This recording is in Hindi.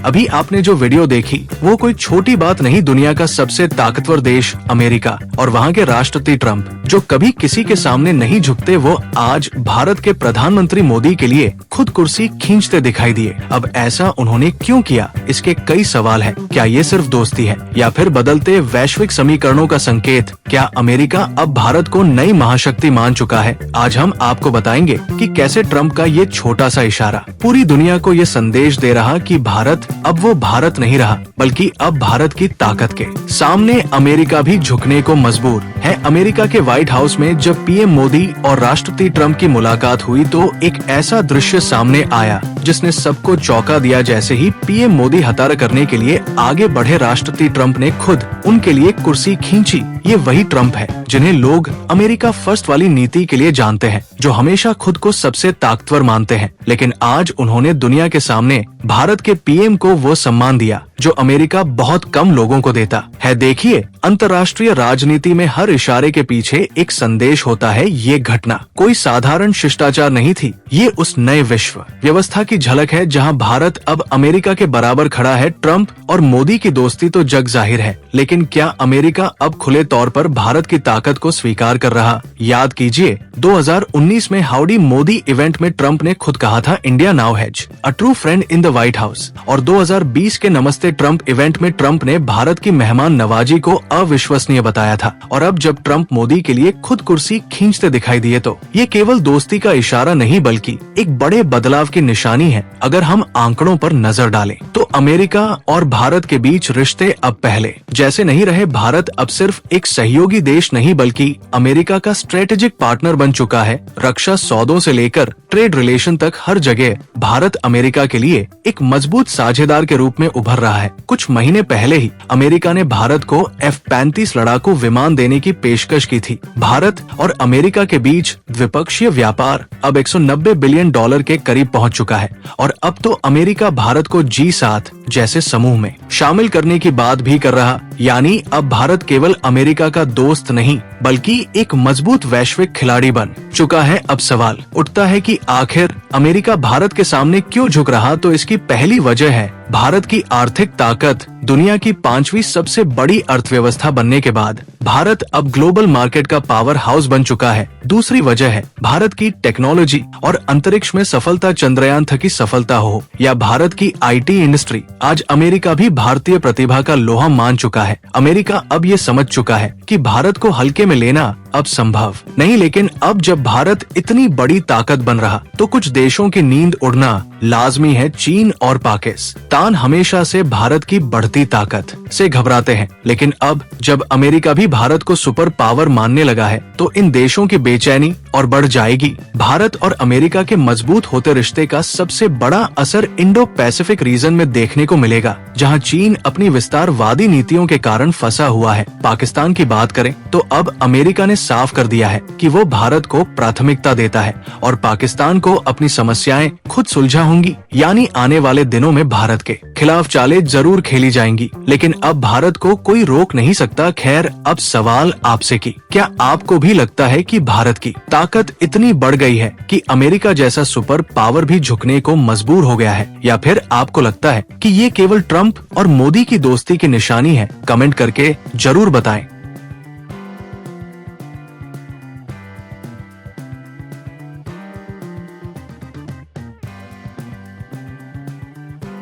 अभी आपने जो वीडियो देखी वो कोई छोटी बात नहीं, दुनिया का सबसे ताकतवर देश अमेरिका और वहाँ के राष्ट्रपति ट्रंप जो कभी किसी के सामने नहीं झुकते, वो आज भारत के प्रधानमंत्री मोदी के लिए खुद कुर्सी खींचते दिखाई दिए। अब ऐसा उन्होंने क्यों किया, इसके कई सवाल हैं। क्या ये सिर्फ दोस्ती है या फिर बदलते वैश्विक समीकरणों का संकेत? क्या अमेरिका अब भारत को नई महाशक्ति मान चुका है? आज हम आपको बताएंगे कि कैसे ट्रंप का ये छोटा सा इशारा पूरी दुनिया को ये संदेश दे रहा कि भारत अब वो भारत नहीं रहा, बल्कि अब भारत की ताकत के सामने अमेरिका भी झुकने को मजबूर है। अमेरिका के व्हाइट हाउस में जब पीएम मोदी और राष्ट्रपति ट्रंप की मुलाकात हुई तो एक ऐसा दृश्य सामने आया जिसने सबको चौंका दिया। जैसे ही पीएम मोदी हतारा करने के लिए आगे बढ़े, राष्ट्रपति ट्रंप ने खुद उनके लिए कुर्सी खींची। ये वही ट्रंप है जिन्हें लोग अमेरिका फर्स्ट वाली नीति के लिए जानते हैं, जो हमेशा खुद को सबसे ताकतवर मानते हैं। लेकिन आज उन्होंने दुनिया के सामने भारत के पीएम को वो सम्मान दिया जो अमेरिका बहुत कम लोगों को देता है। देखिए, अंतर्राष्ट्रीय राजनीति में हर इशारे के पीछे एक संदेश होता है। ये घटना कोई साधारण शिष्टाचार नहीं थी, ये उस नए विश्व व्यवस्था की झलक है जहां भारत अब अमेरिका के बराबर खड़ा है। ट्रंप और मोदी की दोस्ती तो जग जाहिर है, लेकिन क्या अमेरिका अब खुले तौर पर भारत की ताकत को स्वीकार कर रहा? याद कीजिए, 2019 में हाउडी मोदी इवेंट में ट्रंप ने खुद कहा था, India now has a true friend in the white house. और 2020 के नमस्ते ट्रंप इवेंट में ट्रंप ने भारत की मेहमान नवाजी को अविश्वसनीय बताया था। और अब जब ट्रंप मोदी के लिए खुद कुर्सी खींचते दिखाई दिए तो ये केवल दोस्ती का इशारा नहीं, बल्कि एक बड़े बदलाव की निशानी है। अगर हम आंकड़ों पर नजर डालें तो अमेरिका और भारत के बीच रिश्ते अब पहले जैसे नहीं रहे। भारत अब सिर्फ एक सहयोगी देश नहीं, बल्कि अमेरिका का स्ट्रेटेजिक पार्टनर बन चुका है। रक्षा सौदों से लेकर ट्रेड रिलेशन तक हर जगह भारत अमेरिका के लिए एक मजबूत साझेदार के रूप में उभर रहा है। कुछ महीने पहले ही अमेरिका ने भारत को F-35 लड़ाकू विमान देने की पेशकश की थी। भारत और अमेरिका के बीच द्विपक्षीय व्यापार अब 190 बिलियन डॉलर के करीब पहुंच चुका है। और अब तो अमेरिका भारत को G7 जैसे समूह में शामिल करने की बात भी कर रहा। यानी अब भारत केवल अमेरिका का दोस्त नहीं, बल्कि एक मजबूत वैश्विक खिलाड़ी बन चुका है। अब सवाल उठता है कि आखिर अमेरिका भारत के सामने क्यों झुक रहा? तो इसकी पहली वजह है भारत की आर्थिक ताकत। दुनिया की 5वीं सबसे बड़ी अर्थव्यवस्था बनने के बाद भारत अब ग्लोबल मार्केट का पावर हाउस बन चुका है। दूसरी वजह है भारत की टेक्नोलॉजी और अंतरिक्ष में सफलता। चंद्रयान की सफलता हो या भारत की IT इंडस्ट्री, आज अमेरिका भी भारतीय प्रतिभा का लोहा मान चुका है। अमेरिका अब ये समझ चुका है कि भारत को हल्के में लेना अब संभव नहीं। लेकिन अब जब भारत इतनी बड़ी ताकत बन रहा तो कुछ देशों की नींद उड़ना लाजमी है। चीन और पाकिस्तान हमेशा से भारत की बढ़ती ताकत से घबराते हैं, लेकिन अब जब अमेरिका भी भारत को सुपर पावर मानने लगा है तो इन देशों की बेचैनी और बढ़ जाएगी। भारत और अमेरिका के मजबूत होते रिश्ते का सबसे बड़ा असर इंडो पैसिफिक रीजन में देखने को मिलेगा, जहां चीन अपनी विस्तारवादी नीतियों के कारण फंसा हुआ है। पाकिस्तान की बात करें तो अब अमेरिका ने साफ कर दिया है कि वो भारत को प्राथमिकता देता है और पाकिस्तान को अपनी समस्याएं खुद सुलझा होंगी। यानी आने वाले दिनों में भारत के खिलाफ चालें जरूर खेली जाएंगी, लेकिन अब भारत को कोई रोक नहीं सकता। खैर, अब सवाल आपसे की, क्या आपको भी लगता है कि भारत की ताकत इतनी बढ़ गई है कि अमेरिका जैसा सुपर पावर भी झुकने को मजबूर हो गया है? या फिर आपको लगता है कि ये केवल ट्रंप और मोदी की दोस्ती की निशानी है? कमेंट करके जरूर बताएं।